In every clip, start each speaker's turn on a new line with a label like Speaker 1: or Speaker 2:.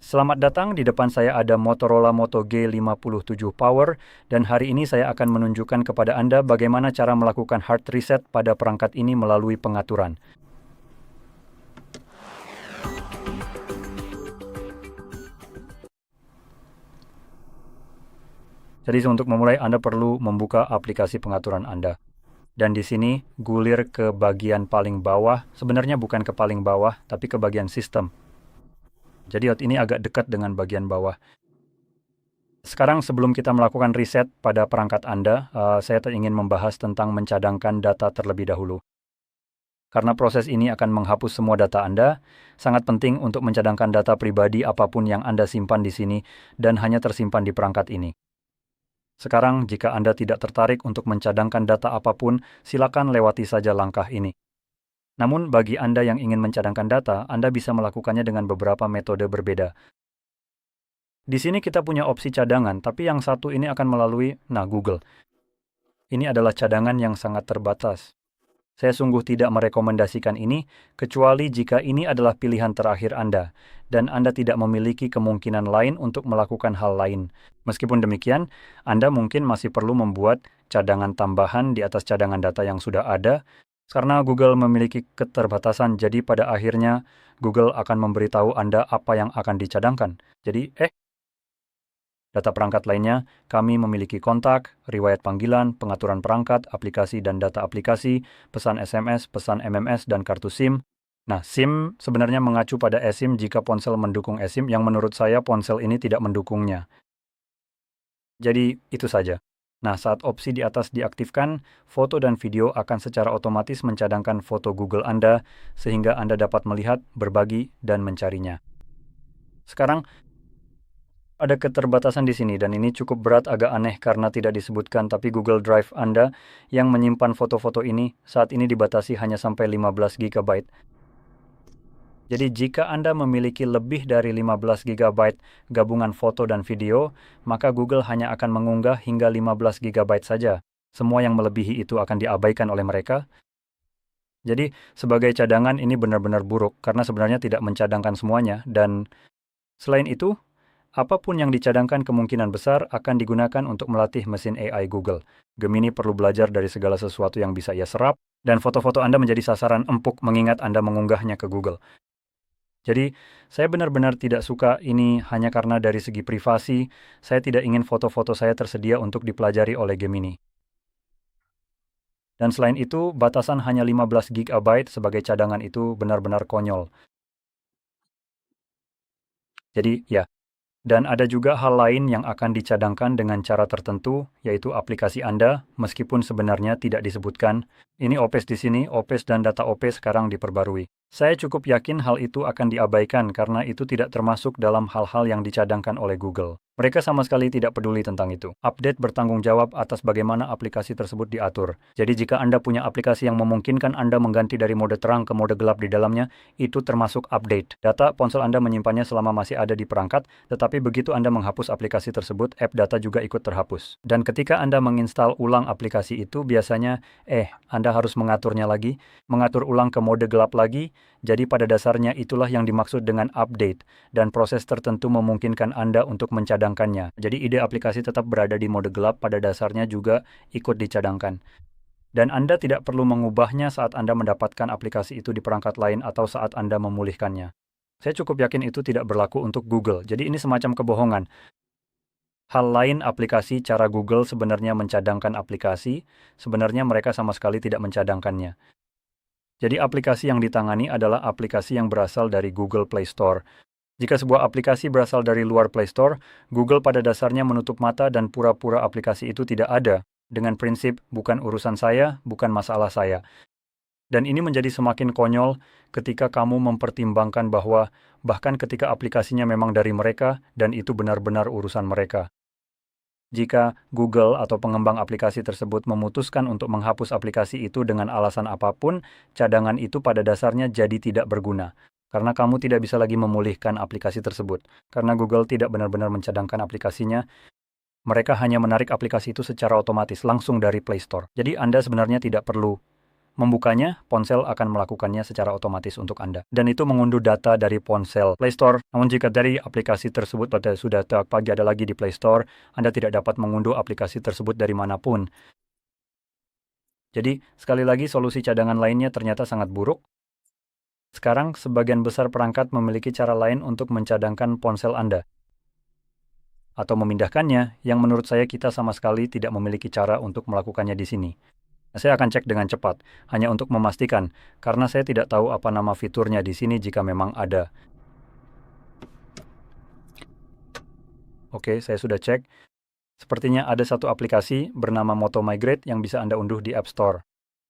Speaker 1: Selamat datang, di depan saya ada Motorola Moto G57 Power, dan hari ini saya akan menunjukkan kepada Anda bagaimana cara melakukan hard reset pada perangkat ini melalui pengaturan. Jadi untuk memulai Anda perlu membuka aplikasi pengaturan Anda. Dan di sini gulir ke bagian paling bawah, sebenarnya bukan ke paling bawah, tapi ke bagian sistem. Jadi ini agak dekat dengan bagian bawah. Sekarang sebelum kita melakukan riset pada perangkat Anda, saya ingin membahas tentang mencadangkan data terlebih dahulu. Karena proses ini akan menghapus semua data Anda, sangat penting untuk mencadangkan data pribadi apapun yang Anda simpan di sini dan hanya tersimpan di perangkat ini. Sekarang, jika Anda tidak tertarik untuk mencadangkan data apapun, silakan lewati saja langkah ini. Namun, bagi Anda yang ingin mencadangkan data, Anda bisa melakukannya dengan beberapa metode berbeda. Di sini kita punya opsi cadangan, tapi yang satu ini akan melalui, Google. Ini adalah cadangan yang sangat terbatas. Saya sungguh tidak merekomendasikan ini, kecuali jika ini adalah pilihan terakhir Anda, dan Anda tidak memiliki kemungkinan lain untuk melakukan hal lain. Meskipun demikian, Anda mungkin masih perlu membuat cadangan tambahan di atas cadangan data yang sudah ada, karena Google memiliki keterbatasan, jadi pada akhirnya Google akan memberitahu Anda apa yang akan dicadangkan. Jadi, data perangkat lainnya, kami memiliki kontak, riwayat panggilan, pengaturan perangkat, aplikasi dan data aplikasi, pesan SMS, pesan MMS, dan kartu SIM. Nah, SIM sebenarnya mengacu pada eSIM jika ponsel mendukung eSIM, yang menurut saya ponsel ini tidak mendukungnya. Jadi, itu saja. Nah, saat opsi di atas diaktifkan, foto dan video akan secara otomatis mencadangkan foto Google Anda, sehingga Anda dapat melihat, berbagi, dan mencarinya. Sekarang, ada keterbatasan di sini, dan ini cukup berat, agak aneh karena tidak disebutkan, tapi Google Drive Anda yang menyimpan foto-foto ini saat ini dibatasi hanya sampai 15 GB. Jadi jika Anda memiliki lebih dari 15 GB gabungan foto dan video, maka Google hanya akan mengunggah hingga 15 GB saja. Semua yang melebihi itu akan diabaikan oleh mereka. Jadi sebagai cadangan ini benar-benar buruk karena sebenarnya tidak mencadangkan semuanya, dan selain itu, apapun yang dicadangkan kemungkinan besar akan digunakan untuk melatih mesin AI Google. Gemini perlu belajar dari segala sesuatu yang bisa ia serap, dan foto-foto Anda menjadi sasaran empuk mengingat Anda mengunggahnya ke Google. Jadi, saya benar-benar tidak suka ini hanya karena dari segi privasi, saya tidak ingin foto-foto saya tersedia untuk dipelajari oleh Gemini. Dan selain itu, batasan hanya 15 GB sebagai cadangan itu benar-benar konyol. Jadi, ya. Dan ada juga hal lain yang akan dicadangkan dengan cara tertentu, yaitu aplikasi Anda, meskipun sebenarnya tidak disebutkan. Ini OPS di sini, OPS dan data OPS sekarang diperbarui. Saya cukup yakin hal itu akan diabaikan karena itu tidak termasuk dalam hal-hal yang dicadangkan oleh Google. Mereka sama sekali tidak peduli tentang itu. Update bertanggung jawab atas bagaimana aplikasi tersebut diatur. Jadi jika Anda punya aplikasi yang memungkinkan Anda mengganti dari mode terang ke mode gelap di dalamnya, itu termasuk update. Data ponsel Anda menyimpannya selama masih ada di perangkat, tetapi begitu Anda menghapus aplikasi tersebut, app data juga ikut terhapus. Dan ketika Anda menginstal ulang aplikasi itu, biasanya, Anda harus mengaturnya lagi, mengatur ulang ke mode gelap lagi. Jadi pada dasarnya itulah yang dimaksud dengan update, dan proses tertentu memungkinkan Anda untuk mencadangkannya. Jadi ide aplikasi tetap berada di mode gelap pada dasarnya juga ikut dicadangkan. Dan Anda tidak perlu mengubahnya saat Anda mendapatkan aplikasi itu di perangkat lain atau saat Anda memulihkannya. Saya cukup yakin itu tidak berlaku untuk Google, jadi ini semacam kebohongan. Hal lain aplikasi cara Google sebenarnya mencadangkan aplikasi, sebenarnya mereka sama sekali tidak mencadangkannya. Jadi aplikasi yang ditangani adalah aplikasi yang berasal dari Google Play Store. Jika sebuah aplikasi berasal dari luar Play Store, Google pada dasarnya menutup mata dan pura-pura aplikasi itu tidak ada, dengan prinsip bukan urusan saya, bukan masalah saya. Dan ini menjadi semakin konyol ketika kamu mempertimbangkan bahwa bahkan ketika aplikasinya memang dari mereka dan itu benar-benar urusan mereka. Jika Google atau pengembang aplikasi tersebut memutuskan untuk menghapus aplikasi itu dengan alasan apapun, cadangan itu pada dasarnya jadi tidak berguna. Karena kamu tidak bisa lagi memulihkan aplikasi tersebut. Karena Google tidak benar-benar mencadangkan aplikasinya, mereka hanya menarik aplikasi itu secara otomatis langsung dari Play Store. Jadi Anda sebenarnya tidak perlu Membukanya, ponsel akan melakukannya secara otomatis untuk Anda. Dan itu mengunduh data dari ponsel Play Store. Namun jika dari aplikasi tersebut sudah tak lagi ada lagi di Play Store, Anda tidak dapat mengunduh aplikasi tersebut dari manapun. Jadi, sekali lagi solusi cadangan lainnya ternyata sangat buruk. Sekarang, sebagian besar perangkat memiliki cara lain untuk mencadangkan ponsel Anda. Atau memindahkannya, yang menurut saya kita sama sekali tidak memiliki cara untuk melakukannya di sini. Saya akan cek dengan cepat, hanya untuk memastikan, karena saya tidak tahu apa nama fiturnya di sini jika memang ada. Oke, saya sudah cek. Sepertinya ada satu aplikasi bernama Moto Migrate yang bisa Anda unduh di App Store.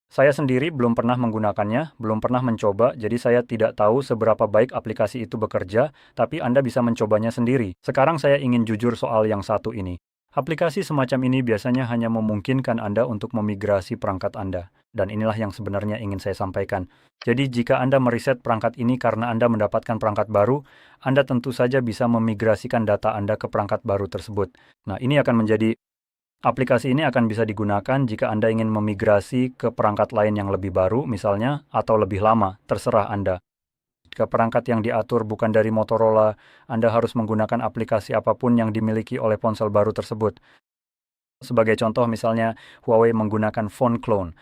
Speaker 1: Saya sendiri belum pernah menggunakannya, belum pernah mencoba, jadi saya tidak tahu seberapa baik aplikasi itu bekerja, tapi Anda bisa mencobanya sendiri. Sekarang saya ingin jujur soal yang satu ini. Aplikasi semacam ini biasanya hanya memungkinkan Anda untuk memigrasi perangkat Anda. Dan inilah yang sebenarnya ingin saya sampaikan. Jadi jika Anda meriset perangkat ini karena Anda mendapatkan perangkat baru, Anda tentu saja bisa memigrasikan data Anda ke perangkat baru tersebut. Nah, aplikasi ini akan bisa digunakan jika Anda ingin memigrasi ke perangkat lain yang lebih baru, misalnya, atau lebih lama, terserah Anda. Jika perangkat yang diatur bukan dari Motorola, Anda harus menggunakan aplikasi apapun yang dimiliki oleh ponsel baru tersebut. Sebagai contoh misalnya, Huawei menggunakan phone clone.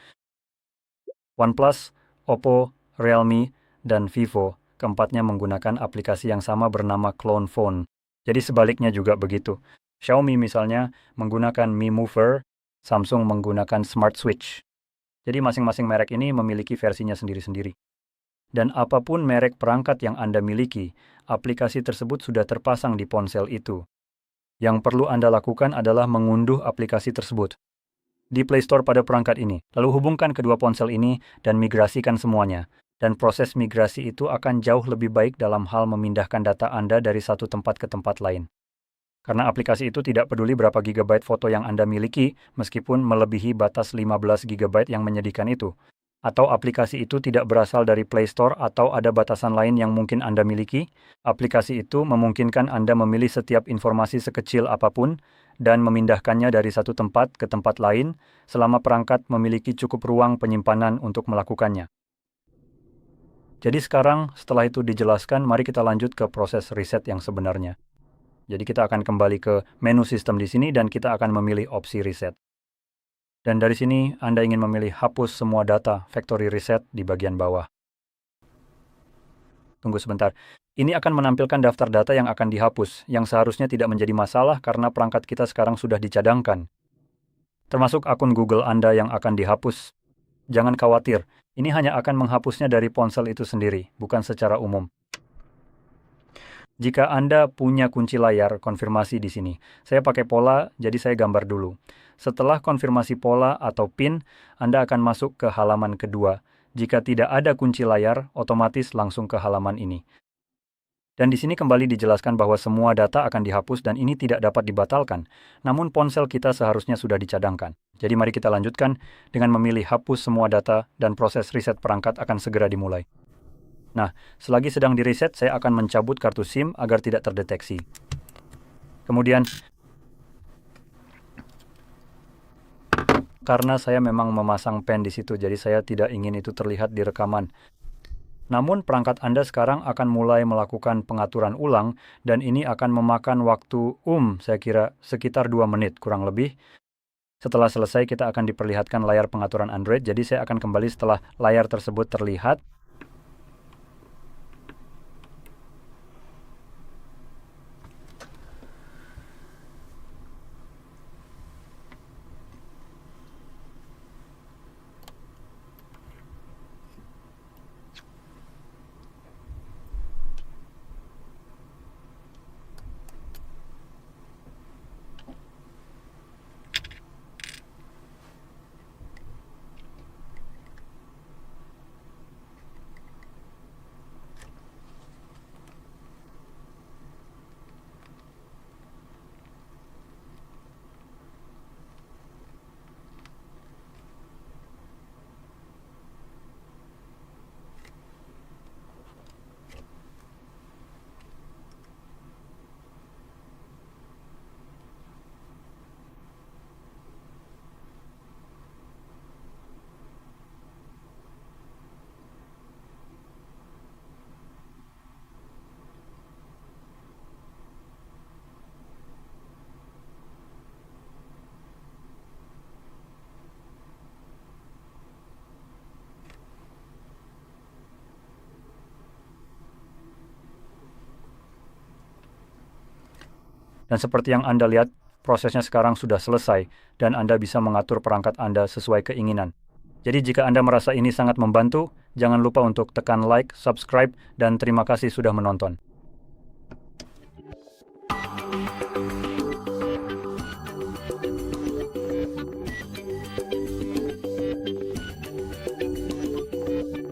Speaker 1: OnePlus, Oppo, Realme, dan Vivo, keempatnya menggunakan aplikasi yang sama bernama Clone Phone. Jadi sebaliknya juga begitu. Xiaomi misalnya menggunakan Mi Mover, Samsung menggunakan Smart Switch. Jadi masing-masing merek ini memiliki versinya sendiri-sendiri. Dan apapun merek perangkat yang Anda miliki, aplikasi tersebut sudah terpasang di ponsel itu. Yang perlu Anda lakukan adalah mengunduh aplikasi tersebut di Play Store pada perangkat ini, lalu hubungkan kedua ponsel ini dan migrasikan semuanya. Dan proses migrasi itu akan jauh lebih baik dalam hal memindahkan data Anda dari satu tempat ke tempat lain. Karena aplikasi itu tidak peduli berapa gigabyte foto yang Anda miliki, meskipun melebihi batas 15 gigabyte yang menyedihkan itu. Atau aplikasi itu tidak berasal dari Play Store atau ada batasan lain yang mungkin Anda miliki, aplikasi itu memungkinkan Anda memilih setiap informasi sekecil apapun dan memindahkannya dari satu tempat ke tempat lain selama perangkat memiliki cukup ruang penyimpanan untuk melakukannya. Jadi sekarang, setelah itu dijelaskan, mari kita lanjut ke proses riset yang sebenarnya. Jadi kita akan kembali ke menu sistem di sini dan kita akan memilih opsi riset. Dan dari sini, Anda ingin memilih hapus semua data factory reset di bagian bawah. Tunggu sebentar. Ini akan menampilkan daftar data yang akan dihapus, yang seharusnya tidak menjadi masalah karena perangkat kita sekarang sudah dicadangkan. Termasuk akun Google Anda yang akan dihapus. Jangan khawatir, ini hanya akan menghapusnya dari ponsel itu sendiri, bukan secara umum. Jika Anda punya kunci layar konfirmasi di sini, saya pakai pola, jadi saya gambar dulu. Setelah konfirmasi pola atau PIN, Anda akan masuk ke halaman kedua. Jika tidak ada kunci layar, otomatis langsung ke halaman ini. Dan di sini kembali dijelaskan bahwa semua data akan dihapus dan ini tidak dapat dibatalkan. Namun ponsel kita seharusnya sudah dicadangkan. Jadi mari kita lanjutkan dengan memilih hapus semua data dan proses riset perangkat akan segera dimulai. Nah, selagi sedang di-reset, saya akan mencabut kartu SIM agar tidak terdeteksi. Kemudian, karena saya memang memasang pen di situ, jadi saya tidak ingin itu terlihat di rekaman. Namun, perangkat Anda sekarang akan mulai melakukan pengaturan ulang, dan ini akan memakan waktu, saya kira sekitar 2 menit, kurang lebih. Setelah selesai, kita akan diperlihatkan layar pengaturan Android, jadi saya akan kembali setelah layar tersebut terlihat. Dan seperti yang Anda lihat, prosesnya sekarang sudah selesai dan Anda bisa mengatur perangkat Anda sesuai keinginan. Jadi jika Anda merasa ini sangat membantu, jangan lupa untuk tekan like, subscribe, dan terima kasih sudah menonton.